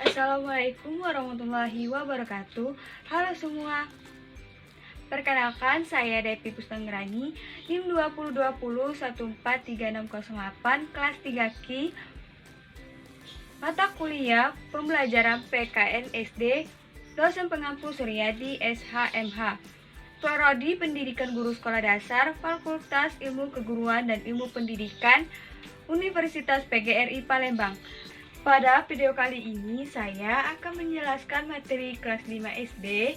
Assalamualaikum warahmatullahi wabarakatuh. Halo semua. Perkenalkan, saya Devi Pustanggrani, NIM 2020143608, kelas 3Q, mata kuliah pembelajaran PKN SD, dosen pengampu Suryadi SHMH, Prodi Pendidikan Guru Sekolah Dasar, Fakultas Ilmu Keguruan dan Ilmu Pendidikan, Universitas PGRI Palembang. Pada video kali ini saya akan menjelaskan materi kelas 5 SD,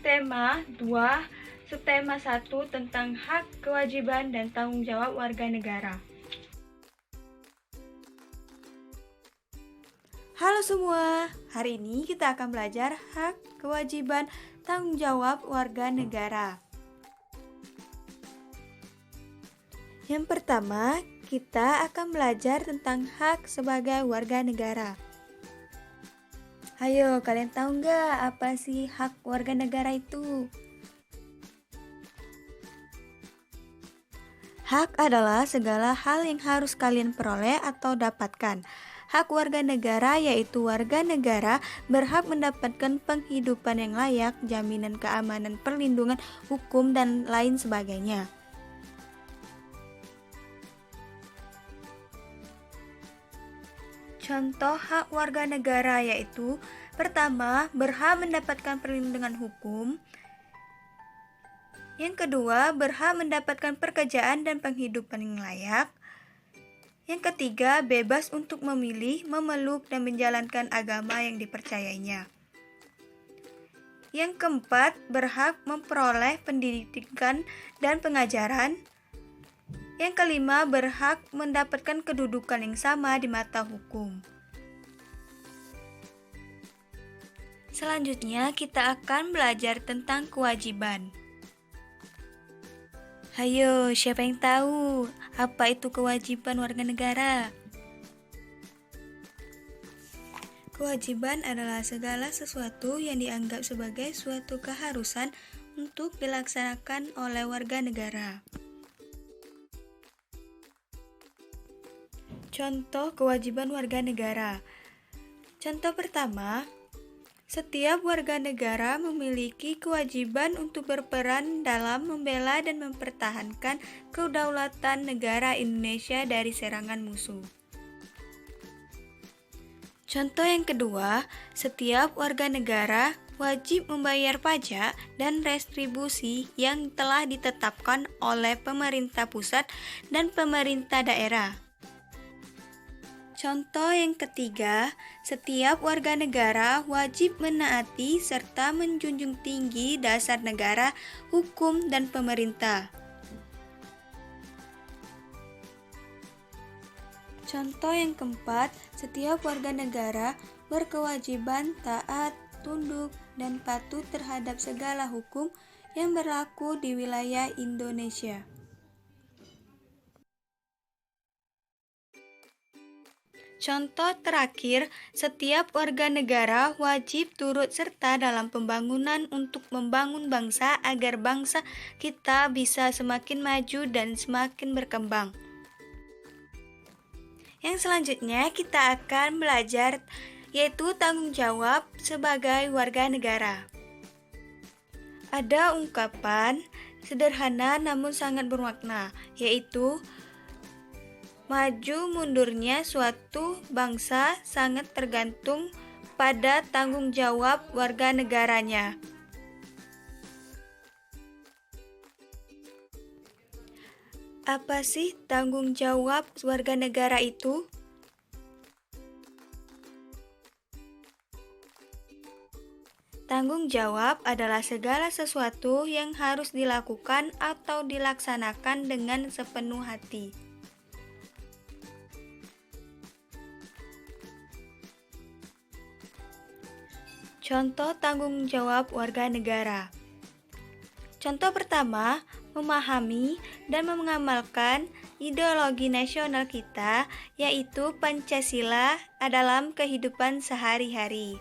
tema 2, subtema 1 tentang hak, kewajiban, dan tanggung jawab warga negara. Halo semua, hari ini kita akan belajar hak, kewajiban, tanggung jawab warga negara. Yang pertama, kita akan belajar tentang hak sebagai warga negara. Ayo, kalian tahu nggak apa sih hak warga negara itu? Hak adalah segala hal yang harus kalian peroleh atau dapatkan. Hak warga negara yaitu warga negara berhak mendapatkan penghidupan yang layak, jaminan keamanan, perlindungan hukum, dan lain sebagainya. Contoh hak warga negara yaitu: pertama, berhak mendapatkan perlindungan hukum. Yang kedua, berhak mendapatkan pekerjaan dan penghidupan yang layak. Yang ketiga, bebas untuk memilih, memeluk, dan menjalankan agama yang dipercayainya. Yang keempat, berhak memperoleh pendidikan dan pengajaran. Yang kelima, berhak mendapatkan kedudukan yang sama di mata hukum. Selanjutnya, kita akan belajar tentang kewajiban. Hayo, siapa yang tahu apa itu kewajiban warga negara? Kewajiban adalah segala sesuatu yang dianggap sebagai suatu keharusan untuk dilaksanakan oleh warga negara. Contoh kewajiban warga negara. Contoh pertama, setiap warga negara memiliki kewajiban untuk berperan dalam membela dan mempertahankan kedaulatan negara Indonesia dari serangan musuh. Contoh yang kedua, setiap warga negara wajib membayar pajak dan retribusi yang telah ditetapkan oleh pemerintah pusat dan pemerintah daerah. Contoh yang ketiga, setiap warga negara wajib menaati serta menjunjung tinggi dasar negara, hukum, dan pemerintah. Contoh yang keempat, setiap warga negara berkewajiban taat, tunduk, dan patuh terhadap segala hukum yang berlaku di wilayah Indonesia. Contoh terakhir, setiap warga negara wajib turut serta dalam pembangunan untuk membangun bangsa agar bangsa kita bisa semakin maju dan semakin berkembang. Yang selanjutnya kita akan belajar yaitu tanggung jawab sebagai warga negara. Ada ungkapan sederhana namun sangat bermakna, yaitu maju mundurnya suatu bangsa sangat tergantung pada tanggung jawab warga negaranya. Apa sih tanggung jawab warga negara itu? Tanggung jawab adalah segala sesuatu yang harus dilakukan atau dilaksanakan dengan sepenuh hati. Contoh tanggung jawab warga negara. Contoh pertama, memahami dan mengamalkan ideologi nasional kita, yaitu Pancasila, dalam kehidupan sehari-hari.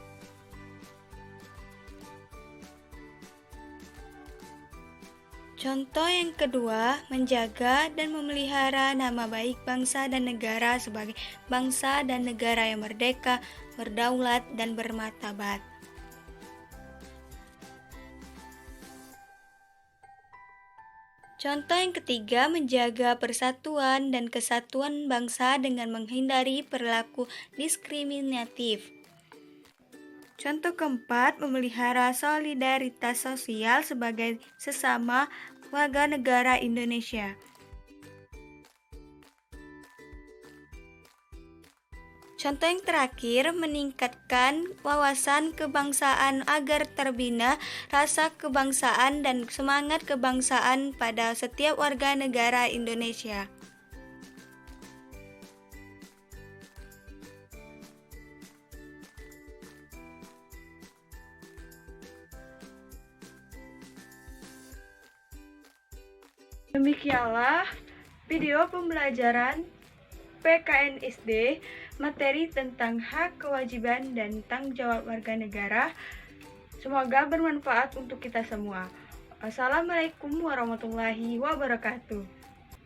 Contoh yang kedua, menjaga dan memelihara nama baik bangsa dan negara sebagai bangsa dan negara yang merdeka, berdaulat, dan bermartabat. Contoh yang ketiga, menjaga persatuan dan kesatuan bangsa dengan menghindari perilaku diskriminatif. Contoh keempat, memelihara solidaritas sosial sebagai sesama warga negara Indonesia. Contoh yang terakhir, meningkatkan wawasan kebangsaan agar terbina rasa kebangsaan dan semangat kebangsaan pada setiap warga negara Indonesia. Demikianlah video pembelajaran PKNSD, materi tentang hak, kewajiban, dan tanggung jawab warga negara. Semoga bermanfaat untuk kita semua. Assalamualaikum warahmatullahi wabarakatuh.